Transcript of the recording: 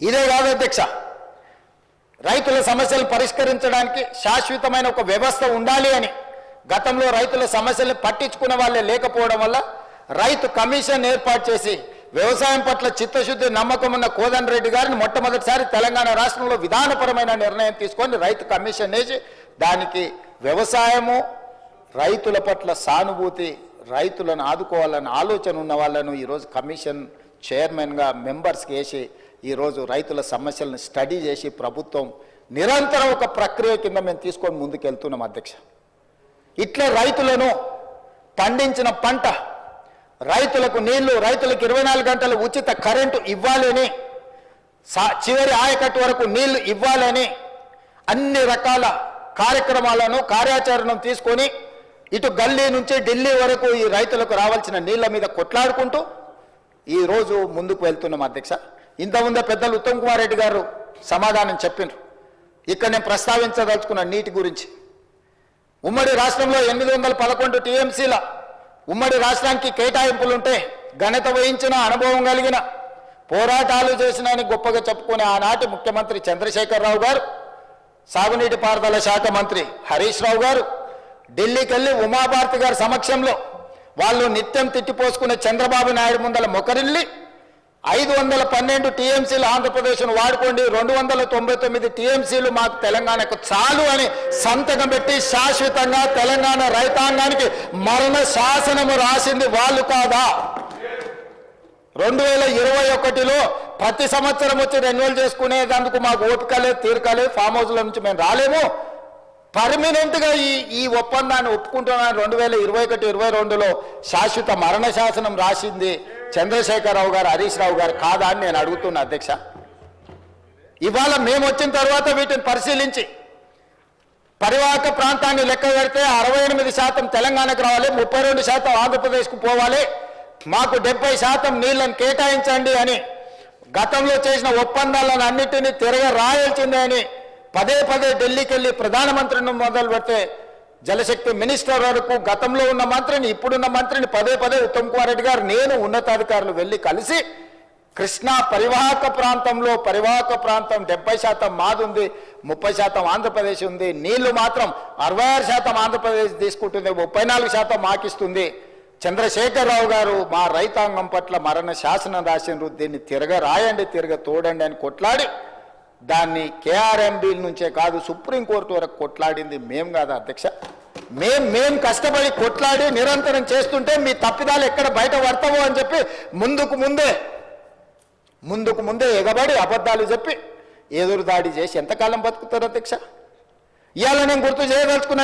ఇదే కాదు అధ్యక్ష, రైతుల సమస్యలు పరిష్కరించడానికి శాశ్వతమైన ఒక వ్యవస్థ ఉండాలి అని గతంలో రైతుల సమస్యలు పట్టించుకునే వాళ్ళే లేకపోవడం వల్ల రైతు కమిషన్ ఏర్పాటు చేసి వ్యవసాయం పట్ల చిత్తశుద్ధి నమ్మకం ఉన్న కోదండ రెడ్డి గారిని మొట్టమొదటిసారి తెలంగాణ రాష్ట్రంలో విధానపరమైన నిర్ణయం తీసుకొని రైతు కమిషన్ వేసి దానికి వ్యవసాయము రైతుల పట్ల సానుభూతి, రైతులను ఆదుకోవాలన్న ఆలోచన ఉన్న వాళ్ళను ఈరోజు కమిషన్ చైర్మన్గా మెంబర్స్కి వేసి ఈరోజు రైతుల సమస్యలను స్టడీ చేసి ప్రభుత్వం నిరంతరం ఒక ప్రక్రియ కింద మేము తీసుకొని ముందుకెళ్తున్నాం అధ్యక్ష. ఇట్లా రైతులను పండించిన పంట, రైతులకు నీళ్లు, రైతులకు 24 గంటలు ఉచిత కరెంటు ఇవ్వాలని, చివరి ఆయకట్టు వరకు నీళ్లు ఇవ్వాలని అన్ని రకాల కార్యక్రమాలను కార్యాచరణను తీసుకొని ఇటు గల్లీ నుంచి ఢిల్లీ వరకు ఈ రైతులకు రావాల్సిన నీళ్ల మీద కొట్లాడుకుంటూ ఈరోజు ముందుకు వెళ్తున్నాం అధ్యక్ష. ఇంతకుముందే పెద్దలు ఉత్తమ్ కుమార్ రెడ్డి గారు సమాధానం చెప్పినారు. ఇక్కడ నేను ప్రస్తావించదలుచుకున్న నీటి గురించి. ఉమ్మడి రాష్ట్రంలో 811 టీఎంసీల ఉమ్మడి రాష్ట్రానికి కేటాయింపులుంటే ఘనత వహించిన, అనుభవం కలిగిన, పోరాటాలు చేసిన అని గొప్పగా చెప్పుకునే ఆనాటి ముఖ్యమంత్రి చంద్రశేఖరరావు గారు, సాగునీటి పారుదల శాఖ మంత్రి హరీష్ రావు గారు ఢిల్లీకి వెళ్ళి ఉమాభారతి గారి సమక్షంలో వాళ్ళు నిత్యం తిట్టిపోసుకునే చంద్రబాబు నాయుడు ముందల మొకరిల్లి 512 టీఎంసీలు ఆంధ్రప్రదేశ్ను వాడుకోండి, 299 టీఎంసీలు మాకు తెలంగాణకు చాలు అని సంతకం పెట్టి శాశ్వతంగా తెలంగాణ రైతాంగానికి మరణ శాసనము రాసింది వాళ్ళు కాదా? 2021లో ప్రతి సంవత్సరం వచ్చి రెన్యువల్ చేసుకునేందుకు మాకు ఓపికలే, తీరికలే, ఫామ్ హౌస్ల నుంచి మేము రాలేము, పర్మనెంట్గా ఈ ఒప్పందాన్ని ఒప్పుకుంటున్నాను 2021-22లో శాశ్వత మరణ శాసనం రాసింది చంద్రశేఖరరావు గారు, హరీష్ రావు గారు కాదా అని నేను అడుగుతున్నా అధ్యక్ష. ఇవాళ మేము వచ్చిన తర్వాత వీటిని పరిశీలించి పరివాహక ప్రాంతాన్ని లెక్క పెడితే 68% తెలంగాణకు రావాలి, 32% ఆంధ్రప్రదేశ్కు పోవాలి, మాకు 70% నీళ్లను కేటాయించండి అని గతంలో చేసిన ఒప్పందాలను అన్నిటినీ తిరగ రాయాల్సిందే అని పదే ఢిల్లీకి వెళ్ళి ప్రధానమంత్రిని మొదలు పెడితే జలశక్తి మినిస్టర్ వరకు గతంలో ఉన్న మంత్రిని, ఇప్పుడున్న మంత్రిని పదే ఉత్తమ్ కుమార్ రెడ్డి గారు, నేను ఉన్నతాధికారులు వెళ్ళి కలిసి కృష్ణా పరివాహక ప్రాంతం 70% మాది ఉంది, 30% ఆంధ్రప్రదేశ్ ఉంది, నీళ్లు మాత్రం 66% ఆంధ్రప్రదేశ్ తీసుకుంటుంది, 34% మాకిస్తుంది. చంద్రశేఖరరావు గారు మా రైతాంగం పట్ల మరణ శాసనం రాసినారు, దీన్ని తిరగ రాయండి, తిరగ తోడండి అని కొట్లాడి దాన్ని కేఆర్ఎంబీ నుంచే కాదు సుప్రీంకోర్టు వరకు కొట్లాడింది మేము కాదా అధ్యక్ష? మేం కష్టపడి కొట్లాడి నిరంతరం చేస్తుంటే మీ తప్పిదాలు ఎక్కడ బయట పడతావో అని చెప్పి ముందుకు ముందే ఎగబడి అబద్ధాలు చెప్పి ఎదురు దాడి చేసి ఎంతకాలం బతుకుతారు అధ్యక్ష? ఇవాళ నేను గుర్తు చేయదలుచుకున్న